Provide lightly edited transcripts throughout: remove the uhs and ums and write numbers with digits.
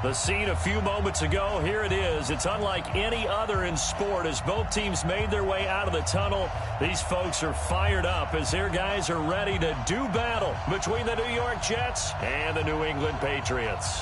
The scene a few moments ago, here it is. It's unlike any other in sport as both teams made their way out of the tunnel. These folks are fired up as their guys are ready to do battle between the New York Jets and the New England Patriots.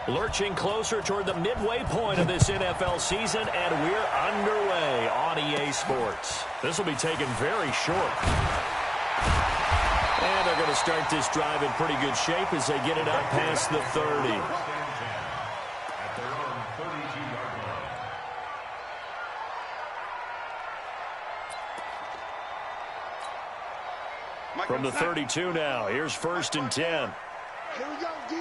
Lurching closer toward the midway point of this NFL season, and we're underway on EA Sports. This will be taken very short. And they're going to start this drive in pretty good shape as they get it out past the 30. From the 32 now, here's 1st and 10. Here we go, D.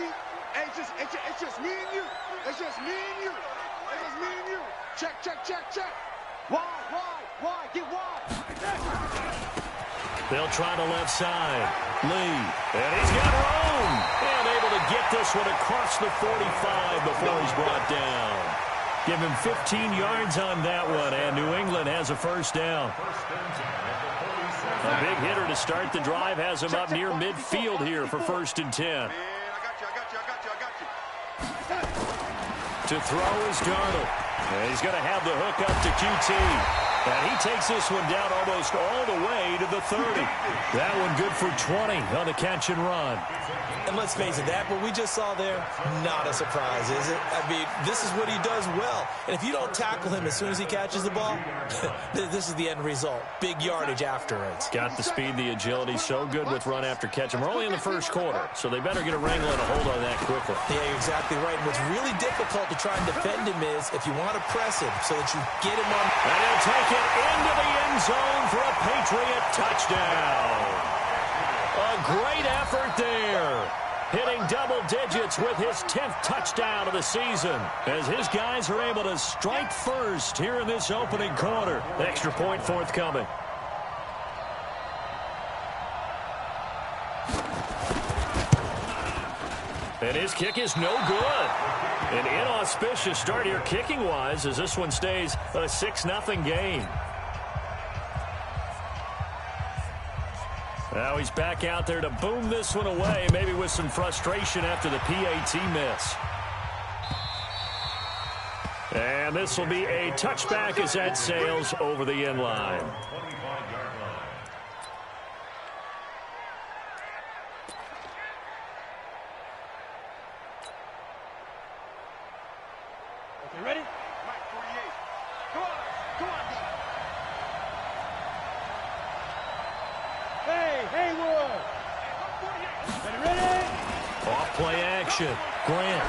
Hey, it's just me and you. It's just me and you. It's just me and you. Check. Why? Get wide. They'll try the left side. Lee. And he's got room. And able to get this one across the 45 before he's brought down. Give him 15 yards on that one, and New England has a 1st down. A big hitter to start the drive has him up near midfield here for 1st and 10. To throw is Darnold. And he's going to have the hook up to QT. And he takes this one down almost all the way to the 30. That one good for 20 on the catch and run. And let's face it, that what we just saw there, not a surprise, is it? I mean, this is what he does well. And if you don't tackle him as soon as he catches the ball, this is the end result. Big yardage after it. Got the speed, the agility, so good with run after catch. And we're only in the 1st quarter, so they better get a wrangle and a hold on that quickly. Yeah, you're exactly right. And what's really difficult to try and defend him is if you want to press him so that you get him on. And he'll take it into the end zone for a Patriot touchdown. A great effort there. Hitting double digits with his 10th touchdown of the season as his guys are able to strike first here in this opening quarter. Extra point forthcoming. And his kick is no good. An inauspicious start here kicking-wise as this one stays a 6-0 game. Now he's back out there to boom this one away, maybe with some frustration after the PAT miss. And this will be a touchback as that sails over the end line. Okay, ready? Mike, 48. Come on, D. Hey, Wood. Ready? Off play action. Grant.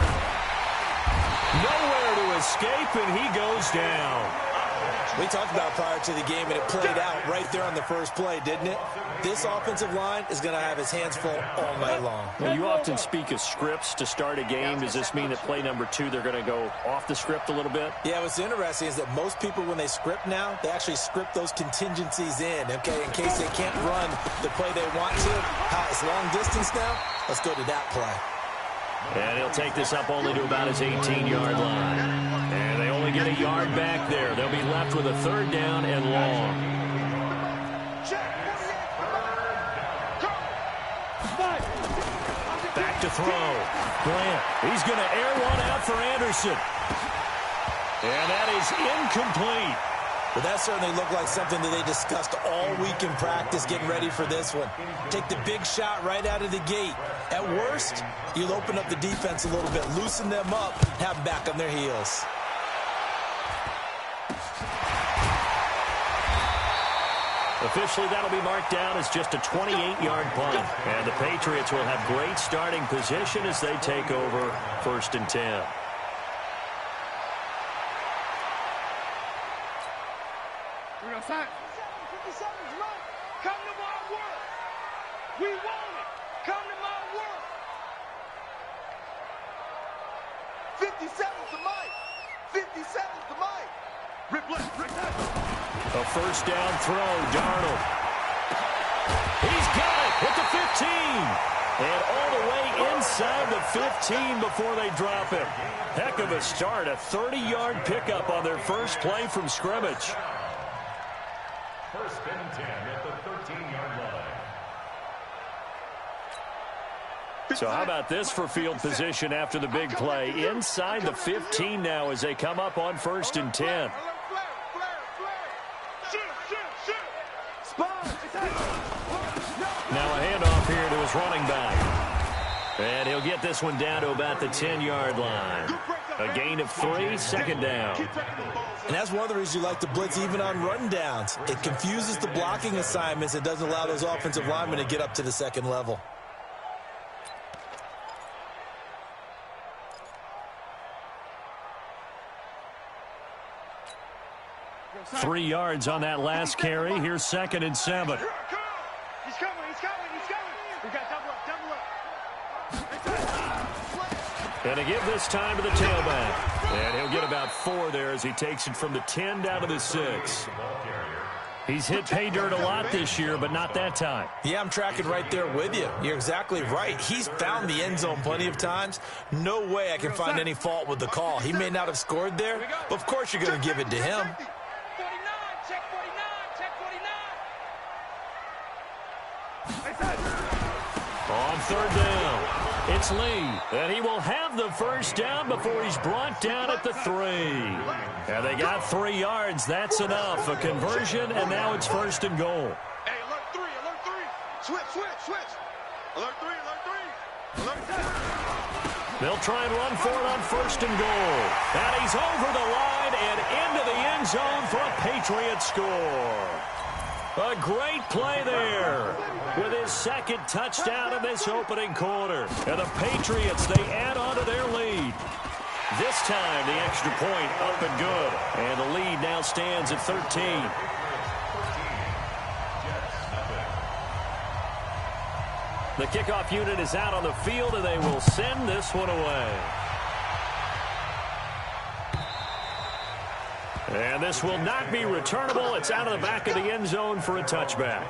Nowhere to escape, and he goes down. We talked about prior to the game, and it played out right there on the first play, didn't it? This offensive line is going to have his hands full all night long. Well, you often speak of scripts to start a game. Does this mean that play number 2, they're going to go off the script a little bit? Yeah, what's interesting is that most people, when they script now, they actually script those contingencies in, okay, in case they can't run the play they want to. How it's long distance now, let's go to that play. And he'll take this up only to about his 18-yard line. And they only get a yard back there. They'll be left with a 3rd down and long. Back to throw. Grant. He's going to air one out for Anderson. And that is incomplete. But that certainly looked like something that they discussed all week in practice getting ready for this one. Take the big shot right out of the gate. At worst, you'll open up the defense a little bit, loosen them up, have them back on their heels. Officially, that'll be marked down as just a 28-yard punt. And the Patriots will have great starting position as they take over 1st and 10. Outside. 57's right. Come to my world. We want it. Come to my world. 57's the mic. 57's the mic. Rip left. A 1st down throw, Darnold. And all the way inside the 15 before they drop him. Heck of a start, a 30-yard pickup on their first play from scrimmage. First and 10 at the 13-yard line. So how about this for field position after the big play? Inside the 15 now as they come up on first and 10. Now a handoff here to his running back. And he'll get this one down to about the 10-yard line. A gain of 3, second down. And that's one of the reasons you like to blitz even on run downs. It confuses the blocking assignments. It doesn't allow those offensive linemen to get up to the second level. 3 yards on that last carry. Here's second and 7. He's coming. We got double up. And to give this time to the tailback. And he'll get about 4 there as he takes it from the 10 down to the 6. He's hit pay dirt a lot this year, but not that time. Yeah, I'm tracking right there with you. You're exactly right. He's found the end zone plenty of times. No way I can find any fault with the call. He may not have scored there, but of course you're going to give it to him. 49, check 49. On third down, it's Lee, and he will have the first down before he's brought down at the 3. And they got 3 yards. That's enough. A conversion, and now it's first and goal. Hey, alert 3. Switch. Alert 3. They'll try and run for it on first and goal. And he's over the line and into the end zone for a Patriots score. A great play there with his second touchdown in this opening quarter. And the Patriots, they add on to their lead. This time, the extra point up and good. And the lead now stands at 13. The kickoff unit is out on the field, and they will send this one away. And this will not be returnable. It's out of the back of the end zone for a touchback.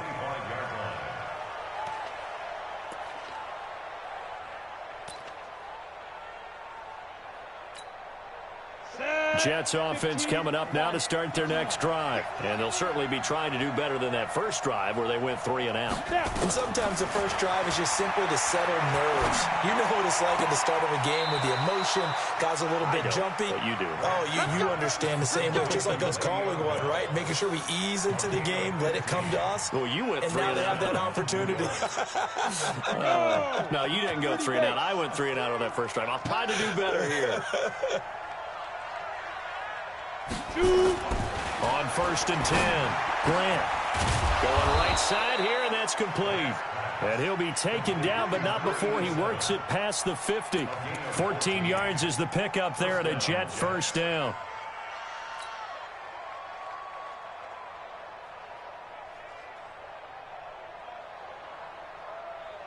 Jets offense coming up now to start their next drive. And they'll certainly be trying to do better than that first drive where they went 3 and out. And sometimes the first drive is just simply to settle nerves. You know what it's like at the start of a game with the emotion. Guys a little bit jumpy. But you do. Oh, you understand the same way. Just like us calling one, right? Making sure we ease into the game, let it come to us. Well, you went 3 and and now they out. have that opportunity. No, you didn't go 3 and out. I went 3 and out on that first drive. I'll try to do better here. On first and 10, Grant going right side here, and that's complete. And he'll be taken down, but not before he works it past the 50. 14 yards is the pickup there, and a Jet first down.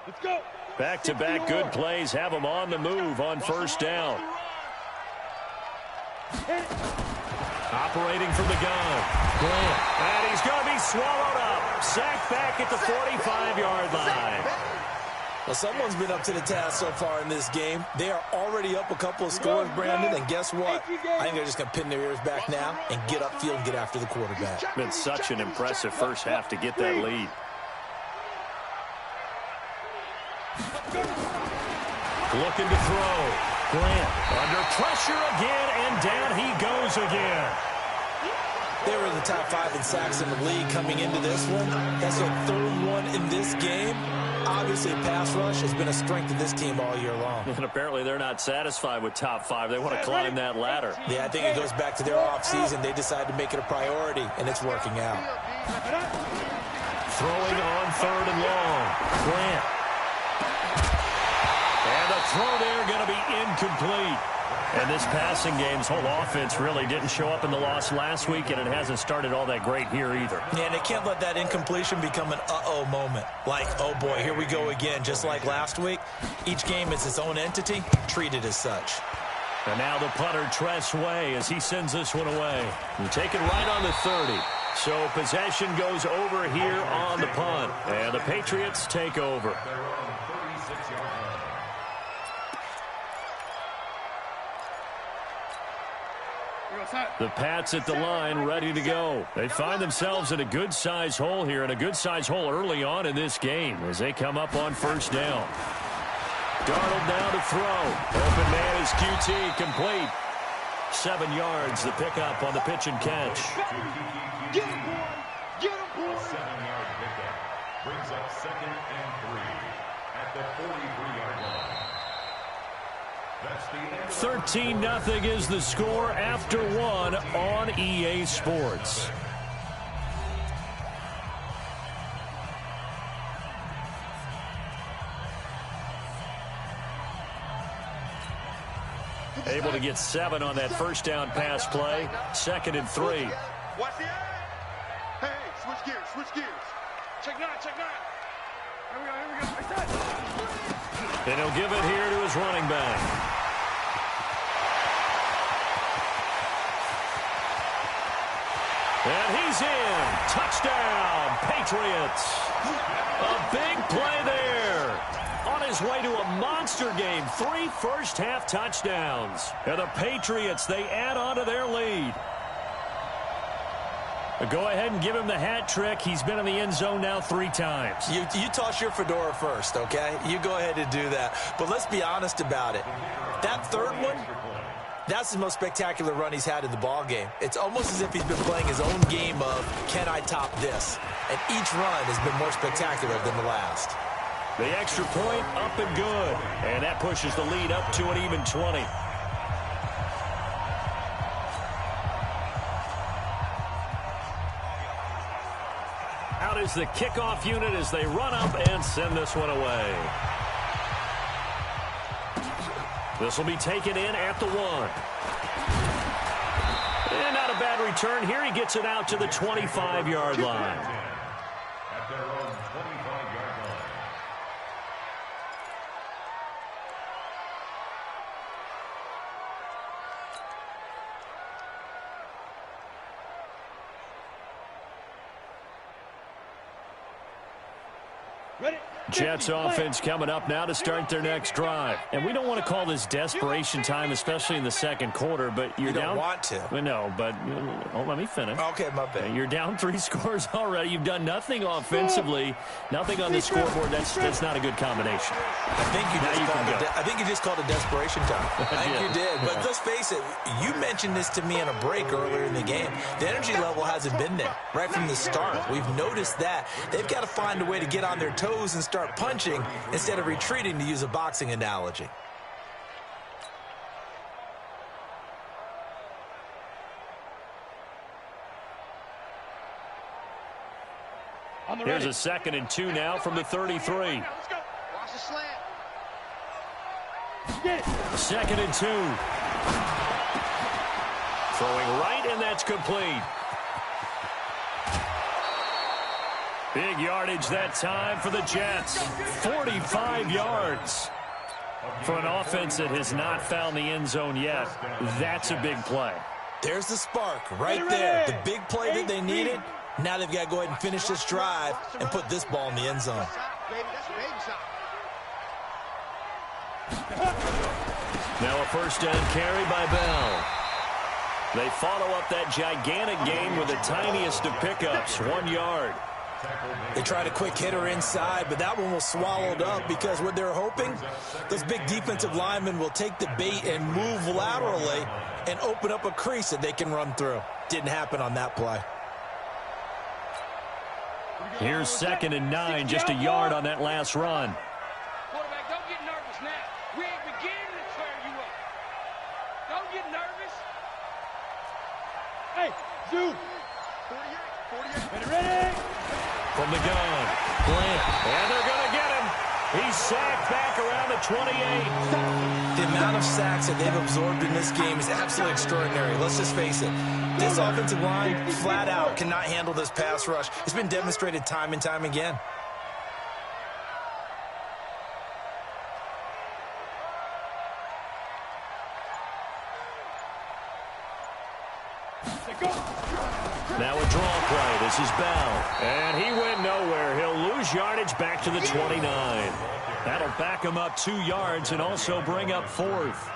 Let's go. Back-to-back good plays have him on the move on first down. Operating from the gun, Grant. And he's going to be swallowed up. Sacked back at the 45-yard line. Well, someone's been up to the task so far in this game. They are already up a couple of scores, Brandon, and guess what? I think they're just going to pin their ears back now and get upfield and get after the quarterback. Been such an impressive first half to get that lead. Looking to throw. Grant under pressure again, and down he goes again. They were in the top 5 in sacks in the league coming into this one. That's their 3rd one in this game. Obviously, pass rush has been a strength of this team all year long. And apparently they're not satisfied with top 5. They want to climb that ladder. Yeah, I think it goes back to their offseason. They decided to make it a priority, and it's working out. Throwing on third and long. Grant. And the throw there going to be incomplete. And this passing game's whole offense really didn't show up in the loss last week, and it hasn't started all that great here either. Yeah, and they can't let that incompletion become an uh-oh moment. Like, oh boy, here we go again, just like last week. Each game is its own entity, treated as such. And now the punter, Tress Way, as he sends this one away. And taken right on the 30. So possession goes over here on the punt. And the Patriots take over. The Pats at the line, ready to go. They find themselves in a good-sized hole here, and a good-sized hole early on in this game as they come up on first down. Darnold now to throw. Open man is QT, complete. 7 yards, the pickup on the pitch and catch. Get him, boy. Get him, boy. A 7-yard pickup brings up 2nd and 3 at the 43-yard line. 13-0 is the score after 1 on EA Sports. Able to get 7 on that first down pass play. 2nd and 3. Watch the eye. Hey, switch gears, switch gears. Check 9, check 9. Here we go, here we go. It's that. And he'll give it here to his running back. And he's in. Touchdown, Patriots. A big play there. On his way to a monster game. 3 first-half touchdowns. And the Patriots, they add on to their lead. Go ahead and give him the hat trick. He's been in the end zone now 3 times. You toss your fedora first, okay? You go ahead and do that. But let's be honest about it. That third one, that's the most spectacular run he's had in the ball game. It's almost as if he's been playing his own game of, can I top this? And each run has been more spectacular than the last. The extra point up and good. And that pushes the lead up to an even 20. Out is the kickoff unit as they run up and send this one away. This will be taken in at the 1. And not a bad return here. He gets it out to the 25-yard line. At their own 25-yard line. Ready? Jets offense coming up now to start their next drive. And we don't want to call this desperation time, especially in the second quarter, but you're You don't down. want to. No, but let me finish. Okay, my bad. You're down 3 scores already. You've done nothing offensively, nothing on the scoreboard. That's not a good combination. I think you just called it desperation time. I think you did. But let's face it, you mentioned this to me in a break earlier in the game. The energy level hasn't been there right from the start. We've noticed that. They've got to find a way to get on their toes and start punching instead of retreating, to use a boxing analogy. Here's a 2nd and 2 now from the 33. Let's go. Watch the slant. 2nd and 2. Throwing right, and that's complete. Big yardage that time for the Jets. 45 yards. For an offense that has not found the end zone yet, that's a big play. There's the spark right there. The big play that they needed. Now they've got to go ahead and finish this drive and put this ball in the end zone. Now a first down carry by Bell. They follow up that gigantic gain with the tiniest of pickups, 1 yard. They tried a quick hitter inside, but that one was swallowed up because what they're hoping, those big defensive linemen will take the bait and move laterally and open up a crease that they can run through. Didn't happen on that play. Here's 2nd and 9, just a yard on that last run. Quarterback, don't get nervous now. We ain't beginning to tear you up. Don't get nervous. Hey, Zoo. 48. Ready? From the gun, Bland, and they're going to get him. He's sacked back around the 28. The amount of sacks that they've absorbed in this game is absolutely extraordinary. Let's just face it. This offensive line, flat out, cannot handle this pass rush. It's been demonstrated time and time again. Now a draw play. This is Bell. And he went nowhere. He'll lose yardage back to the 29. That'll back him up 2 yards and also bring up 4th.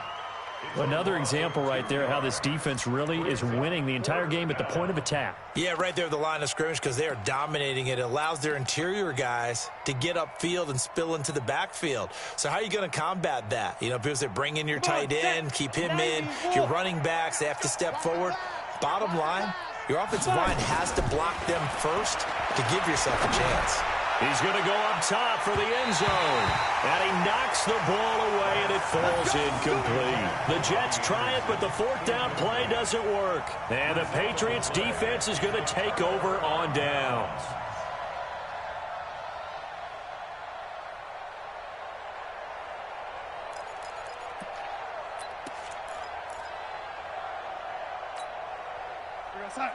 Another example right there how this defense really is winning the entire game at the point of attack. Yeah, right there at the line of scrimmage because they are dominating it. It allows their interior guys to get upfield and spill into the backfield. So how are you going to combat that? You know, people say bring in your tight end, keep him in. Your running backs, they have to step forward. Bottom line, your offensive line has to block them first to give yourself a chance. He's going to go up top for the end zone. And he knocks the ball away, and it falls incomplete. The Jets try it, but the fourth down play doesn't work. And the Patriots defense is going to take over on downs.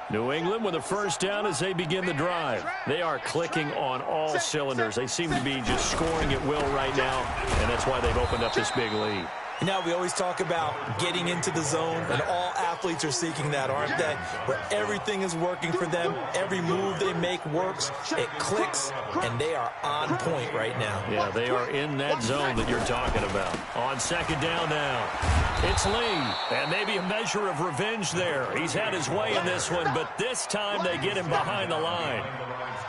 New England with a first down as they begin the drive. They are clicking on all cylinders. They seem to be just scoring at will right now, and that's why they've opened up this big lead. You know, we always talk about getting into the zone, and all athletes are seeking that, aren't they? Where everything is working for them, every move they make works, it clicks, and they are on point right now. Yeah, they are in that zone that you're talking about. On second down now, it's Lee, and maybe a measure of revenge there. He's had his way in this one, but this time they get him behind the line.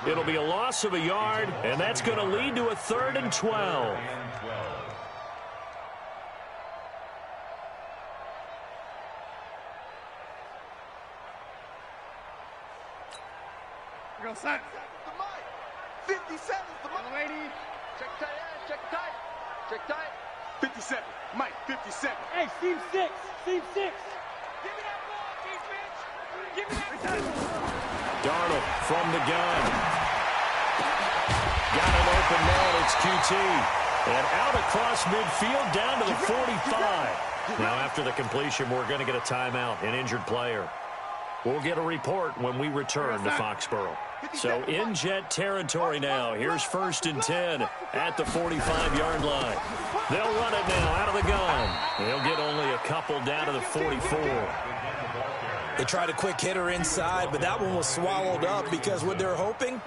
It'll be a loss of a yard, and that's going to lead to a 3rd and 12. Go set. 57. The lady. Check tight end. Check tight. Check tight. 57. Mike, 57. Hey, seam 6. Seam 6. Give me that ball, defense. Give me that. Darnold from the gun. Got an open man. It's QT. And out across midfield down to the 45. Now after the completion, we're going to get a timeout, an injured player. We'll get a report when we return to Foxborough. So in Jet territory now. Here's 1st and 10 at the 45-yard line. They'll run it now out of the gun. They'll get only a couple down to the 44. They tried a quick hitter inside, but that one was swallowed up because what they're hoping,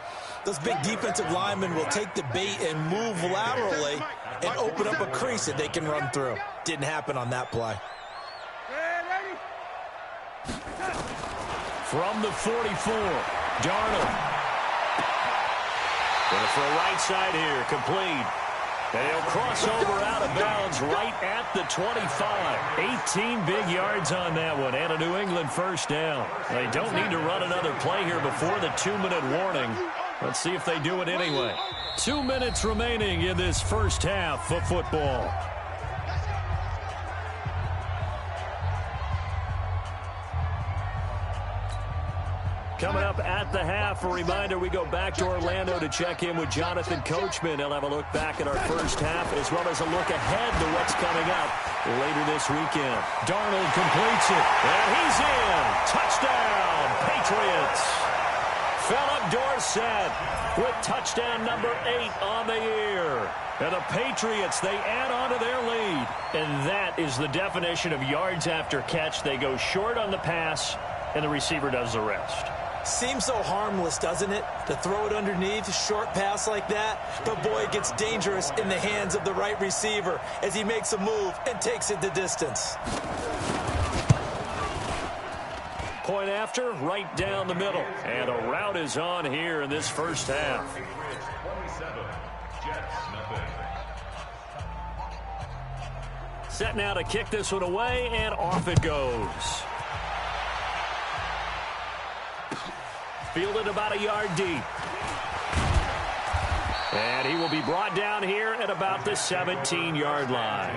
those big defensive linemen will take the bait and move laterally and open up a crease that they can run through. Didn't happen on that play. From the 44, Darnold. Going for a right side here, complete. And he'll cross over out of bounds right at the 25. 18 big yards on that one, and a New England first down. They don't need to run another play here before the 2-minute warning. Let's see if they do it anyway. 2 minutes remaining in this first half of football. Coming up at the half, a reminder, we go back to Orlando to check in with Jonathan Coachman. He'll have a look back at our first half as well as a look ahead to what's coming up later this weekend. Darnold completes it, and he's in. Touchdown, Patriots. Philip Dorsett with touchdown number 8 on the year. And the Patriots, they add on to their lead. And that is the definition of yards after catch. They go short on the pass, and the receiver does the rest. Seems so harmless, doesn't it, to throw it underneath, a short pass like that? But, boy, it gets dangerous in the hands of the right receiver as he makes a move and takes it the distance. Point after, right down the middle. And a route is on here in this first half. 27, Jets, nothing. Set now to kick this one away, and off it goes. Fielded about a yard deep. And he will be brought down here at about the 17-yard line.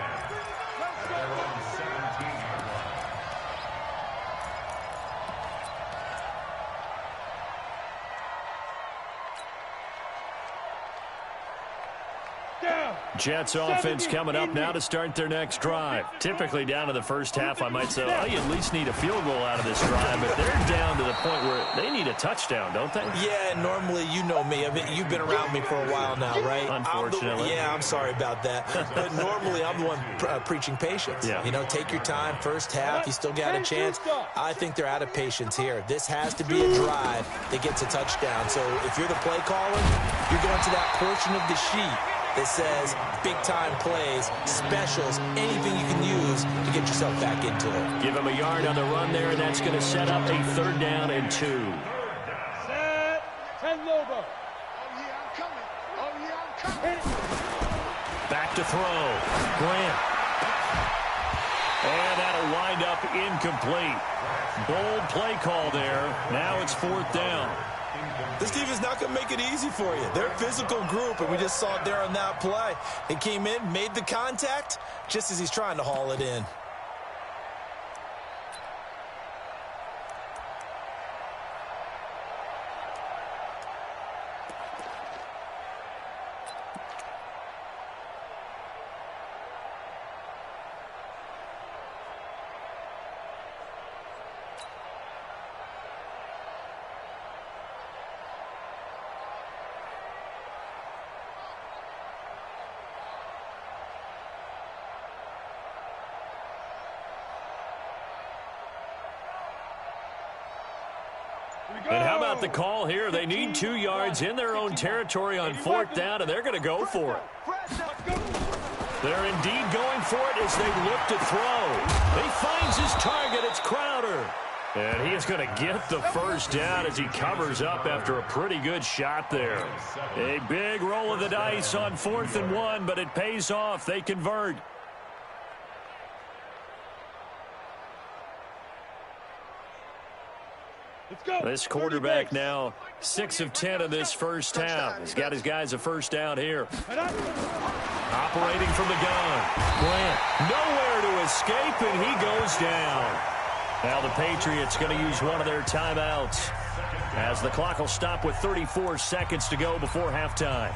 Jets offense coming up now to start their next drive. Typically down to the first half, I might say, oh, you at least need a field goal out of this drive. But they're down to the point where they need a touchdown, don't they? Yeah, normally, you know me. I mean, you've been around me for a while now, right? Unfortunately. I'm sorry about that. But normally, I'm the one preaching patience. Yeah. You know, take your time, first half, you still got a chance. I think they're out of patience here. This has to be a drive that gets a touchdown. So if you're the play caller, you're going to that portion of the sheet that says big-time plays, specials, anything you can use to get yourself back into it. Give him a yard on the run there, and that's going to set up a 3rd down and 2. Set. 10 Lobo. Oh, yeah, I'm coming. Oh, yeah, I'm coming. Back to throw. Grant. And that'll wind up incomplete. Bold play call there. Now it's 4th down. This defense not going to make it easy for you. They're a physical group, and we just saw it there on that play. He came in, made the contact, just as he's trying to haul it in. And how about the call here? They need 2 yards in their own territory on 4th down, and they're going to go for it. They're indeed going for it as they look to throw. He finds his target. It's Crowder. And he is going to get the 1st down as he covers up after a pretty good shot there. A big roll of the dice on 4th and 1, but it pays off. They convert. This quarterback now 6 of 10 in this first half. He's got his guys a 1st down here. Operating from the gun. Grant nowhere to escape, and he goes down. Now the Patriots going to use one of their timeouts as the clock will stop with 34 seconds to go before halftime.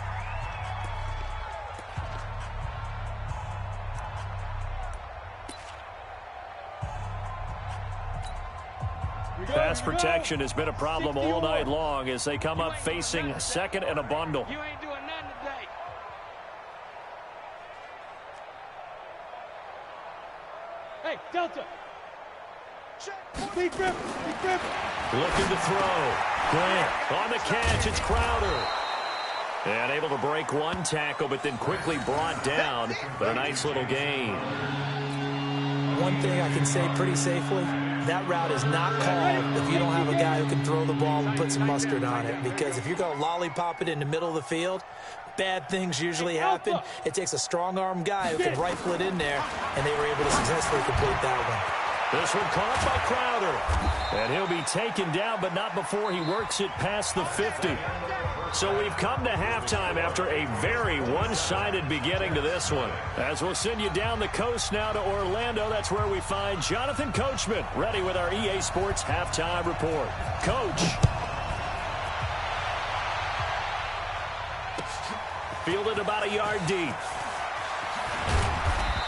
Pass protection has been a problem all night long as they come up facing 2nd and a bundle. You ain't doing nothing today. Hey, Delta. Deep grip. Looking to throw. Grant on the catch. It's Crowder. And able to break 1 tackle, but then quickly brought down. But a nice little gain. One thing I can say pretty safely, that route is not called if you don't have a guy who can throw the ball and put some mustard on it. Because if you're going to lollipop it in the middle of the field, bad things usually happen. It takes a strong-arm guy who can rifle it in there, and they were able to successfully complete that one. This one caught by Crowder. And he'll be taken down, but not before he works it past the 50. So we've come to halftime after a very one-sided beginning to this one. As we'll send you down the coast now to Orlando, that's where we find Jonathan Coachman ready with our EA Sports Halftime Report. Coach. Fielded about a yard deep.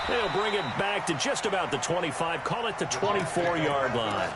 They'll bring it back to just about the 25. Call it the 24-yard line.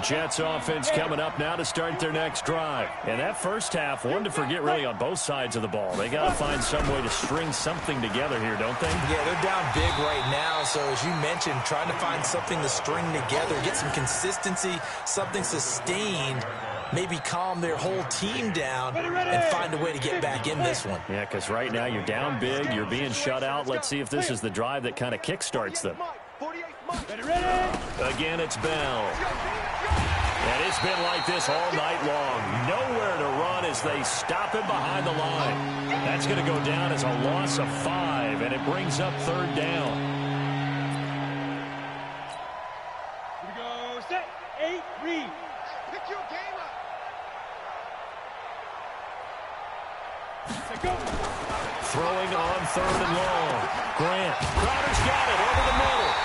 Jets offense coming up now to start their next drive. And that first half, one to forget really on both sides of the ball. They got to find some way to string something together here, don't they? Yeah, they're down big right now. So as you mentioned, trying to find something to string together, get some consistency, something sustained, maybe calm their whole team down and find a way to get back in this one. Yeah, because right now you're down big, you're being shut out. Let's see if this is the drive that kind of kickstarts them. Again, it's Bell. And it's been like this all night long. Nowhere to run as they stop him behind the line. That's going to go down as a loss of 5, and it brings up 3rd down. Here we go. Set. 8, read. Pick your game up. Go. Throwing on 3rd and long. Grant. Crowder's got it over the middle.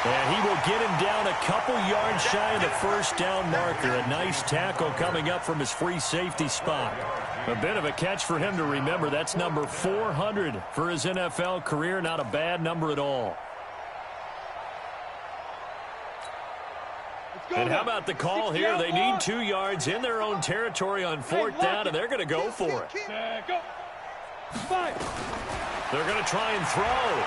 And he will get him down a couple yards shy of the 1st down marker. A nice tackle coming up from his free safety spot. A bit of a catch for him to remember. That's number 400 for his NFL career. Not a bad number at all. And how about the call here? They need 2 yards in their own territory on 4th down, and they're going to go for it. They're going to try and throw.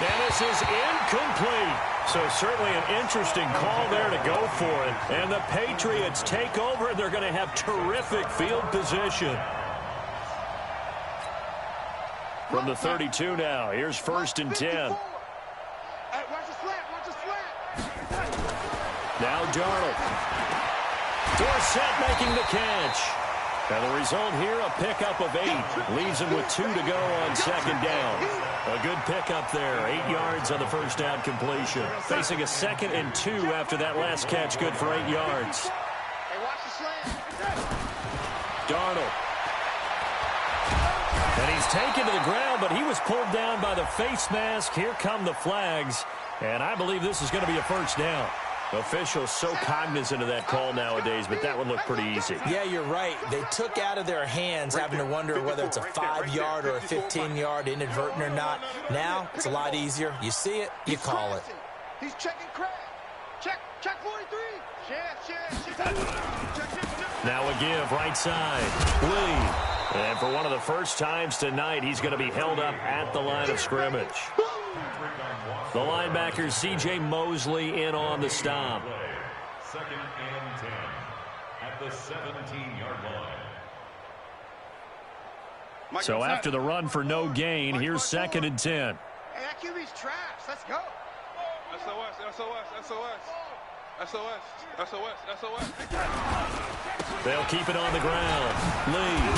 And this is incomplete. So certainly an interesting call there to go for it. And the Patriots take over. They're going to have terrific field position. From the 32 now, here's 1st and 10. Watch the slant, watch the slant. Now Darnold. Dorsett making the catch. And the result here, a pickup of 8. Leaves him with 2 to go on 2nd down. A good pickup there. 8 yards on the first down completion. Facing a 2nd and 2 after that last catch. Good for 8 yards. Hey, watch the slant. Darnold. And he's taken to the ground, but he was pulled down by the face mask. Here come the flags. And I believe this is going to be a 1st down. Officials so cognizant of that call nowadays, but that one looked pretty easy. Yeah, you're right. They took out of their hands having to wonder whether it's a 5-yard or a 15-yard, inadvertent or not. Now, it's a lot easier. You see it, you call it. He's checking Craig. Check 43. Now a give, right side. Lee. And for one of the first times tonight, he's going to be held up at the line of scrimmage. The linebacker, C.J. Mosley, in on the stop. 2nd and 10 at the 17-yard line. So after the run for no gain, here's 2nd and 10. Hey, that QB's trash. Let's go. SOS. They'll keep it on the ground. Lee.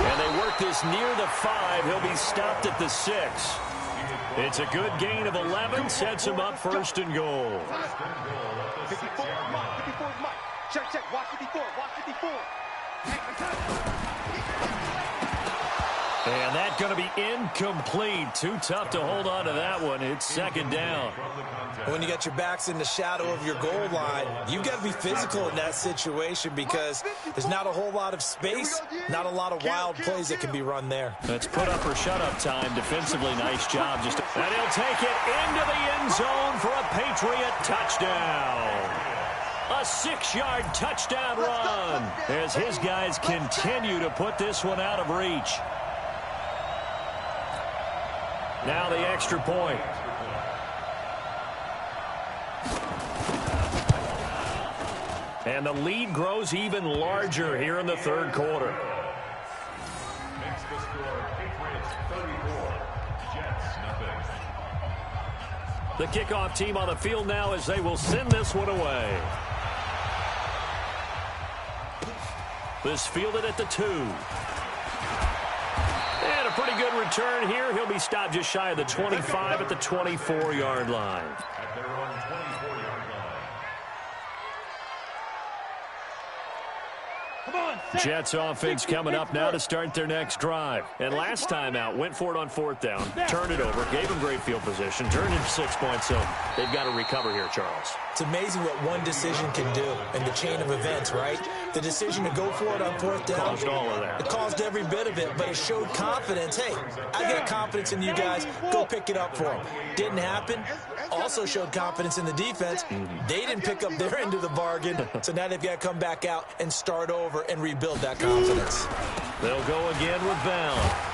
And they work this near the 5. He'll be stopped at the 6. It's a good gain of 11. Sets him up 1st and goal. 54 is Mike. Check. Watch 54. And that's going to be incomplete. Too tough to hold on to that one. It's 2nd down. When you got your backs in the shadow of your goal line, you've got to be physical in that situation because there's not a whole lot of space, not a lot of wild plays that can be run there. That's put up or shut up time. Defensively, nice job. And he'll take it into the end zone for a Patriot touchdown. A 6-yard touchdown run as his guys continue to put this one out of reach. Now the extra point. And the lead grows even larger here in the 3rd quarter. Makes the score Patriots 34, Jets nothing. The kickoff team on the field now as they will send this one away. This fielded at the 2. And a pretty good return here. He'll be stopped just shy of the 25 at the 24-yard line. At their own 24-yard line. Jets offense coming up now to start their next drive. And last time out, went for it on 4th down, turned it over, gave them great field position, turned it 6 points, so they've got to recover here, Charles. It's amazing what one decision can do in the chain of events, right? The decision to go for it on 4th down. Caused all of that. It caused every bit of it, but it showed confidence. Hey, I got confidence in you guys. Go pick it up for them. Didn't happen. Also showed confidence in the defense. They didn't pick up their end of the bargain, so now they've got to come back out and start over and rebuild that confidence. They'll go again with Bell.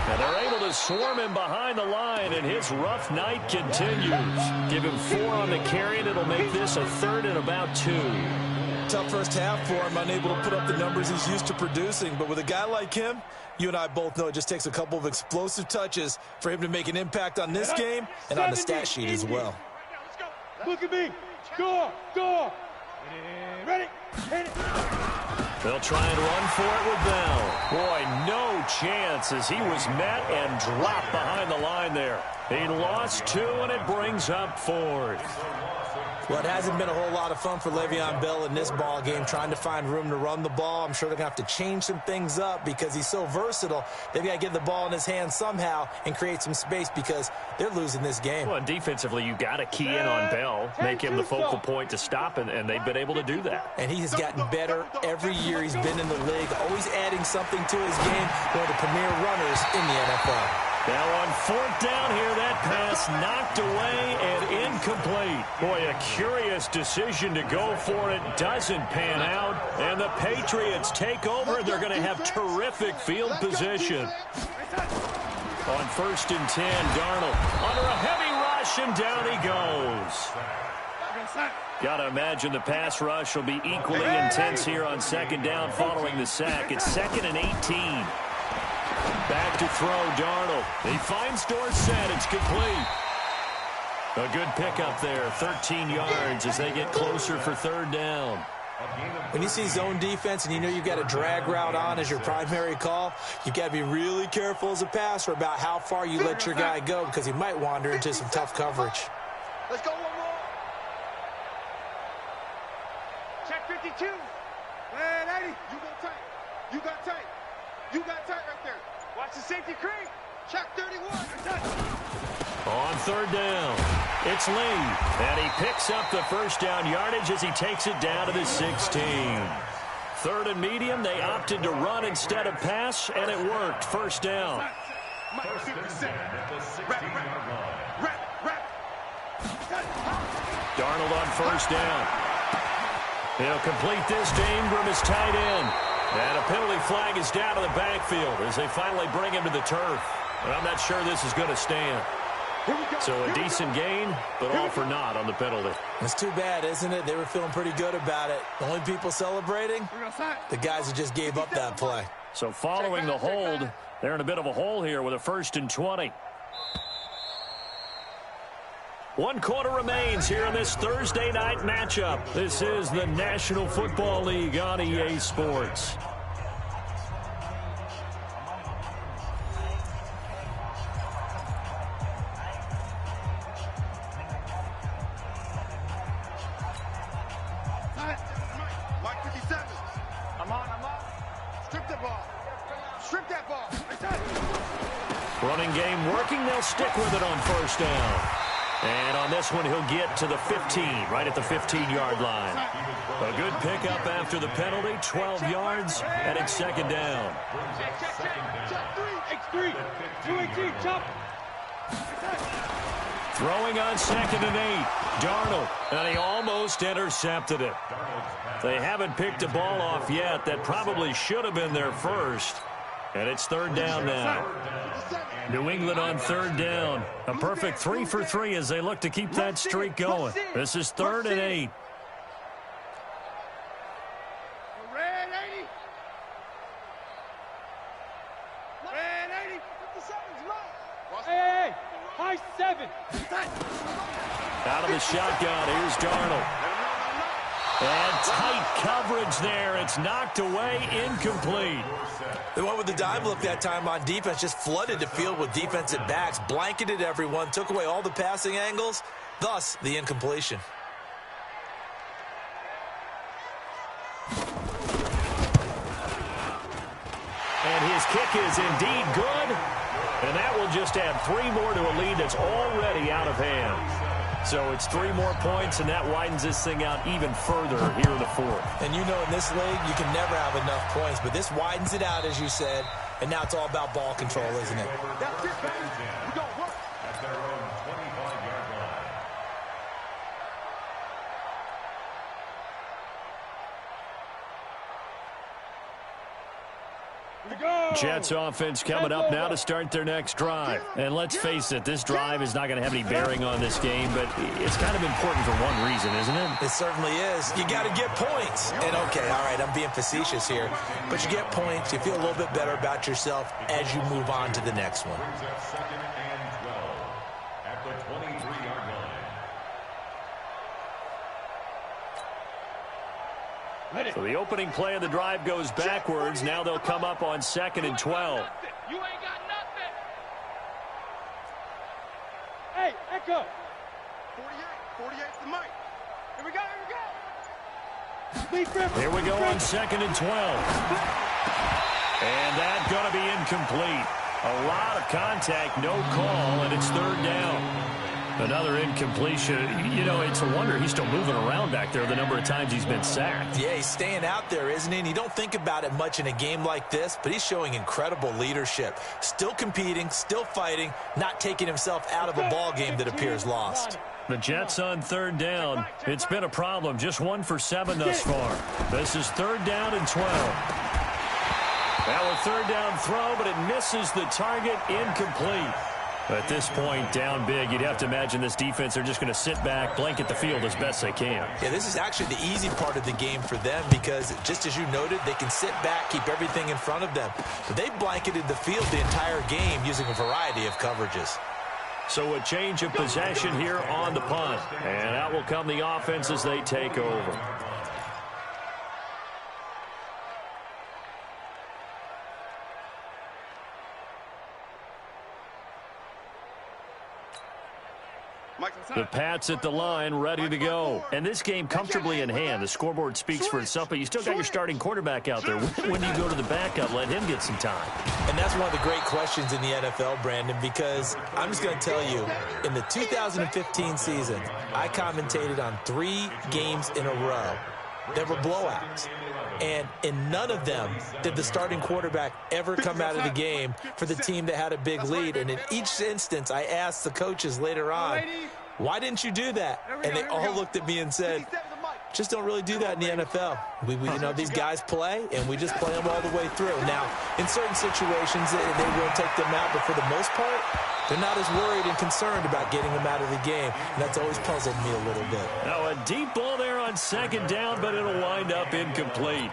And they're able to swarm him behind the line, and his rough night continues. Give him 4 on the carry, and it'll make this a 3rd and about 2. Tough first half for him, unable to put up the numbers he's used to producing. But with a guy like him, you and I both know it just takes a couple of explosive touches for him to make an impact on this game and on the stat sheet as well. Look at me. Go. Ready. Hit it. They'll try and run for it with Bell. Boy, no chance as he was met and dropped behind the line there. He lost 2, and it brings up 4th. Well, it hasn't been a whole lot of fun for Le'Veon Bell in this ball game, trying to find room to run the ball. I'm sure they're going to have to change some things up because he's so versatile. They've got to get the ball in his hands somehow and create some space because they're losing this game. Well, and defensively, you got to key in on Bell, make him the focal point to stop, and they've been able to do that. And he has gotten better every year he's been in the league, always adding something to his game, one of the premier runners in the NFL. Now on 4th down here, that pass knocked away and incomplete. Boy, a curious decision to go for it. Doesn't pan out. And the Patriots take over. They're going to have terrific field position. On 1st and 10, Darnold under a heavy rush, completion. Down he goes. Got to imagine the pass rush will be equally intense here on second down following the sack. It's 2nd and 18. Back to throw, Darnold. He finds Dorsett. It's complete. A good pickup there, 13 yards as they get closer for third down. When you see zone defense and you know you've got a drag route on as your primary call, you've got to be really careful as a passer about how far you let your guy go because he might wander into some tough coverage. Let's go one more. Check 52. Man, 80. You go tight. You got tight. You got tight right there. Watch the safety creep. Check 31. On third down, it's Lee, and he picks up the first down yardage as he takes it down to the 16. Third and medium, they opted to run instead of pass, and it worked. First down. First and 7 at the 16-yard line. Darnold on first down. He'll complete this to Ingram as tight end. And a penalty flag is down to the backfield as they finally bring him to the turf. And I'm not sure this is going to stand. So a decent gain, but all for naught on the penalty. It's too bad, isn't it? They were feeling pretty good about it. The only people celebrating, the guys who just gave up that play. So following the hold, they're in a bit of a hole here with a 1st and 20. 1 quarter remains here in this Thursday night matchup. This is the National Football League on EA Sports. Mike 57. I'm on. Strip the ball. Strip that ball. Running game working. They'll stick with it on first down. And on this one, he'll get to the 15, right at the 15-yard line. A good pickup after the penalty, 12 yards, and it's second down. Check 3. 218. Chop. Throwing on 2nd and 8. Darnold, and he almost intercepted it. They haven't picked a ball off yet. That probably should have been their first. And it's third down now. New England on third down. A perfect 3 for 3 as they look to keep that streak going. This is 3rd and 8. Red 80. Red 80. 57's mine. Hey, high 7. Out of the shotgun, here's Darnold. And tight coverage there. It's knocked away, incomplete. They went with the dime look that time on defense, just flooded the field with defensive backs, blanketed everyone, took away all the passing angles, thus the incompletion. And his kick is indeed good. And that will just add 3 more to a lead that's already out of hand. So it's 3 more points, and that widens this thing out even further here in the 4th. And you know in this league, you can never have enough points, but this widens it out, as you said, and now it's all about ball control, isn't it? That's it, baby. We don't work. At their own 25-yard line. Jets offense coming up now to start their next drive. And let's face it, this drive is not going to have any bearing on this game, but it's kind of important for one reason, isn't it? It certainly is. You got to get points. And okay, all right, I'm being facetious here, but you get points, you feel a little bit better about yourself as you move on to the next one. Brings up 2nd and 12 at the 23-yard line. So the opening play of the drive goes backwards. Now they'll come up on 2nd and 12. You ain't got nothing. Hey, Echo. 48's the mic. Here we go. Here we go on 2nd and 12. And that's going to be incomplete. A lot of contact, no call, and it's third down. Another incompletion. You know, it's a wonder he's still moving around back there the number of times he's been sacked. Yeah, he's staying out there, isn't he? And you don't think about it much in a game like this, but he's showing incredible leadership. Still competing, still fighting, not taking himself out of a ball game that appears lost. The Jets on third down. It's been a problem. Just 1 for 7 thus far. This is third down and 12. Now a third down throw, but it misses the target, incomplete. At this point, down big, you'd have to imagine this defense, they're just going to sit back, blanket the field as best they can. Yeah, this is actually the easy part of the game for them because, just as you noted, they can sit back, keep everything in front of them. But they blanketed the field the entire game using a variety of coverages. So a change of possession here on the punt. And out will come the offense as they take over. The Pats at the line, ready to go. And this game comfortably in hand. The scoreboard speaks for itself, but you still got your starting quarterback out there. When do you go to the backup, let him get some time? And that's one of the great questions in the NFL, Brandon, because I'm just going to tell you, in the 2015 season, I commentated on 3 games in a row that were blowouts. And in none of them did the starting quarterback ever come out of the game for the team that had a big lead. And in each instance, I asked the coaches later on, why didn't you do that? And they all looked at me and said, just don't really do that in the NFL. We you know, these guys play, and we just play them all the way through. Now, in certain situations, they will take them out, but for the most part, they're not as worried and concerned about getting them out of the game. And that's always puzzled me a little bit. Now, a deep ball there on second down, but it'll wind up incomplete.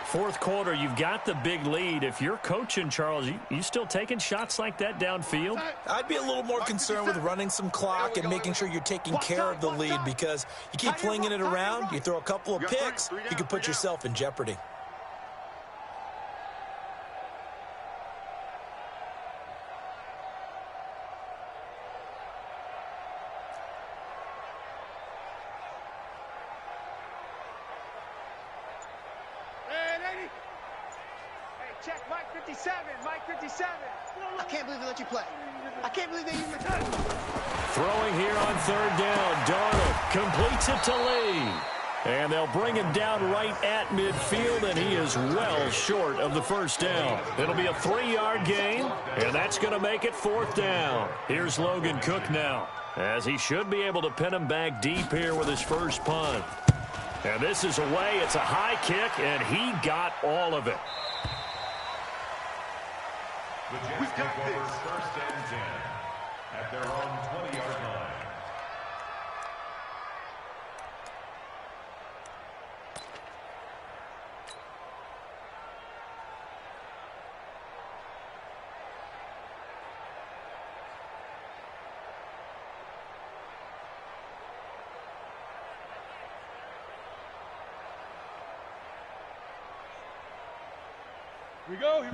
Fourth quarter, you've got the big lead. If you're coaching, Charles, you still taking shots like that downfield? I'd be a little more concerned with running some clock and making sure you're taking care of the lead, because you keep flinging it around, you throw a couple of picks, you can put yourself in jeopardy. Check, Mike 57, Mike 57. I can't believe they let you play. I can't believe they even... Throwing here on third down. Darnold completes it to Lee. And they'll bring him down right at midfield, and he is well short of the first down. It'll be a 3-yard gain, and that's going to make it fourth down. Here's Logan Cook now, as he should be able to pin him back deep here with his first punt. And this is away. It's a high kick, and he got all of it. The Jets take over first and 10 at their own 20-yard line.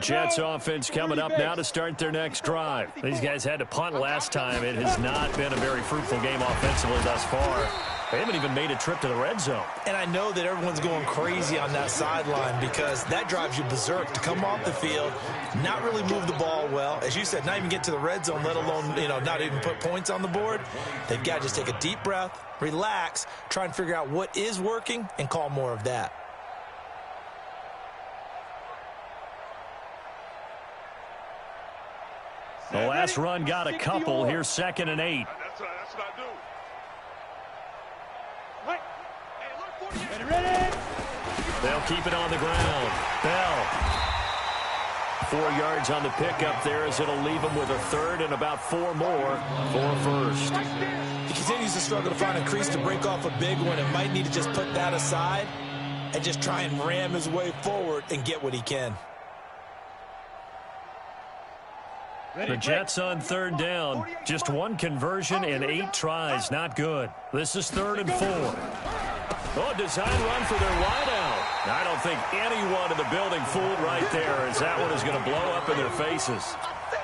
Jets offense coming up now to start their next drive. These guys had to punt last time. It has not been a very fruitful game offensively thus far. They haven't even made a trip to the red zone. And I know that everyone's going crazy on that sideline because that drives you berserk to come off the field, not really move the ball well. As you said, not even get to the red zone, let alone, not even put points on the board. They've got to just take a deep breath, relax, try and figure out what is working and call more of that. The last run got a couple. Here's 2nd and 8. That's what I do. Right. Hey, look, ready. They'll keep it on the ground. Bell. 4 yards on the pickup there, as it'll leave him with a third and about 4 more for first. He continues to struggle to find a crease to break off a big one and might need to just put that aside and just try and ram his way forward and get what he can. The Jets on third down. Just 1 conversion and 8 tries. Not good. This is 3rd and 4. Oh, design run for their wideout. I don't think anyone in the building fooled right there, as that one is going to blow up in their faces.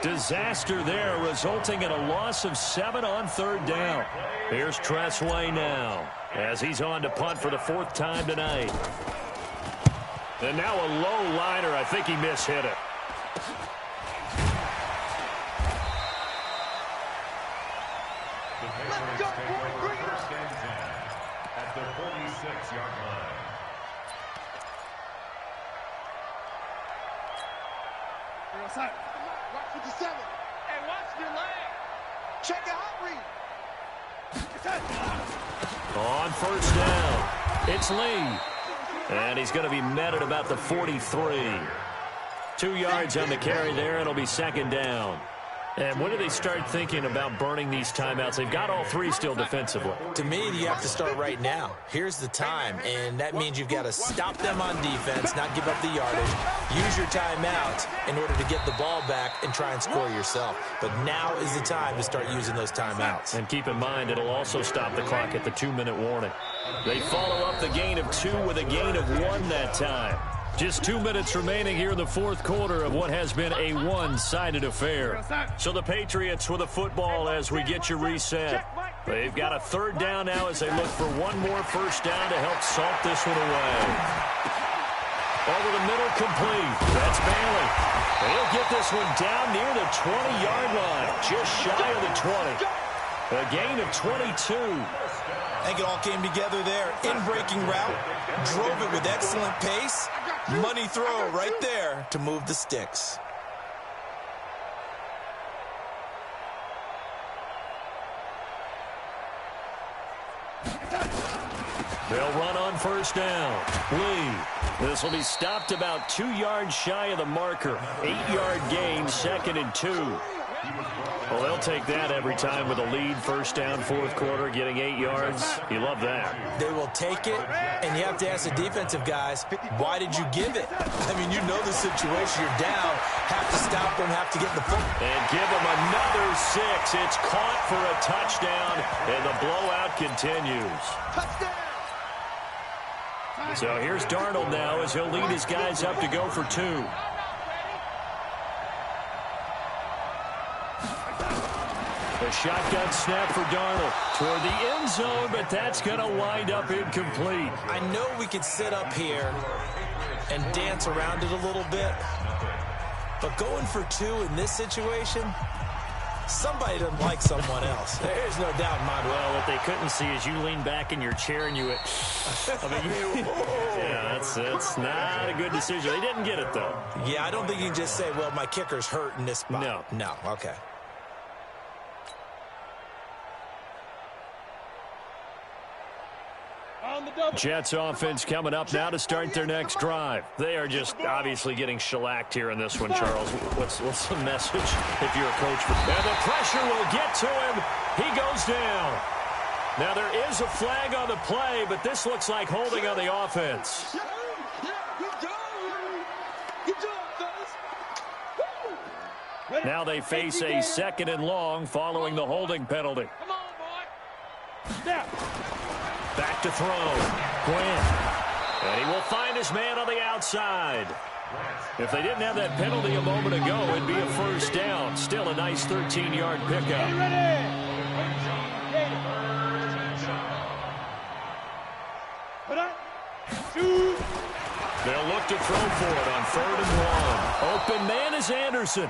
Disaster there, resulting in a loss of 7 on 3rd down. Here's Tressway now, as he's on to punt for the 4th time tonight. And now a low liner. I think he mishit it. First and 10 at the 46-yard line. Watch 57. Hey, watch your leg. Check your hot read. On first down, it's Lee. And he's going to be met at about the 43. 2 yards on the carry there. It'll be 2nd down. And when do they start thinking about burning these timeouts? They've got all three still defensively. To me, you have to start right now. Here's the time, and that means you've got to stop them on defense, not give up the yardage, use your timeouts in order to get the ball back and try and score yourself. But now is the time to start using those timeouts. And keep in mind, it'll also stop the clock at the 2-minute warning. They follow up the gain of 2 with a gain of 1 that time. Just 2 minutes remaining here in the fourth quarter of what has been a one-sided affair. So the Patriots with the football as we get you reset. They've got a third down now as they look for one more first down to help salt this one away. Over the middle, complete. That's Bailey. He'll get this one down near the 20-yard line, just shy of the 20. A gain of 22. I think it all came together there. In-breaking route, drove it with excellent pace. Money throw right there to move the sticks. They'll run on first down. Lee. This will be stopped about 2 yards shy of the marker. 8-yard gain, 2nd and 2. Well, they'll take that every time with a lead, first down, fourth quarter, getting 8 yards. You love that. They will take it, and you have to ask the defensive guys, why did you give it? I mean, you know the situation. You're down, have to stop them, have to get the football. And give them another 6. It's caught for a touchdown, and the blowout continues. So here's Darnold now as he'll lead his guys up to go for 2. A shotgun snap for Darnold toward the end zone, but that's going to wind up incomplete. I know we could sit up here and dance around it a little bit, but going for 2 in this situation, somebody doesn't like someone else. There's no doubt in my mind. Well, what they couldn't see is you lean back in your chair and you went, yeah, that's not a good decision. They didn't get it, though. Yeah, I don't think you can just say, well, my kicker's hurt in this spot. No, okay. Jets offense coming up now to start their next drive. They are just obviously getting shellacked here in this one, Charles. What's the message if you're a coach? And the pressure will get to him. He goes down. Now there is a flag on the play, but this looks like holding on the offense. Now they face a 2nd and long following the holding penalty. Back to throw. Grant. And he will find his man on the outside. If they didn't have that penalty a moment ago, it'd be a first down. Still a nice 13-yard pickup. They'll look to throw for it on 3rd and 1. Open man is Anderson.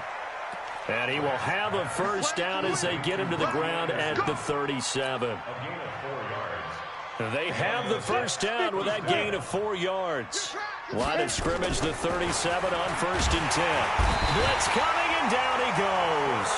And he will have a first down as they get him to the ground at the 37. They have the first down with that gain of 4 yards. Line of scrimmage, the 37 on 1st and 10. Blitz coming, and down he goes.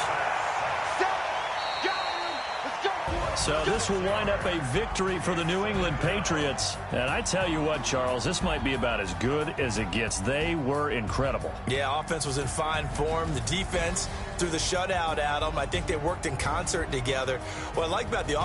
So this will wind up a victory for the New England Patriots. And I tell you what, Charles, this might be about as good as it gets. They were incredible. Yeah, offense was in fine form. The defense threw the shutout at them. I think they worked in concert together. What I like about the offense,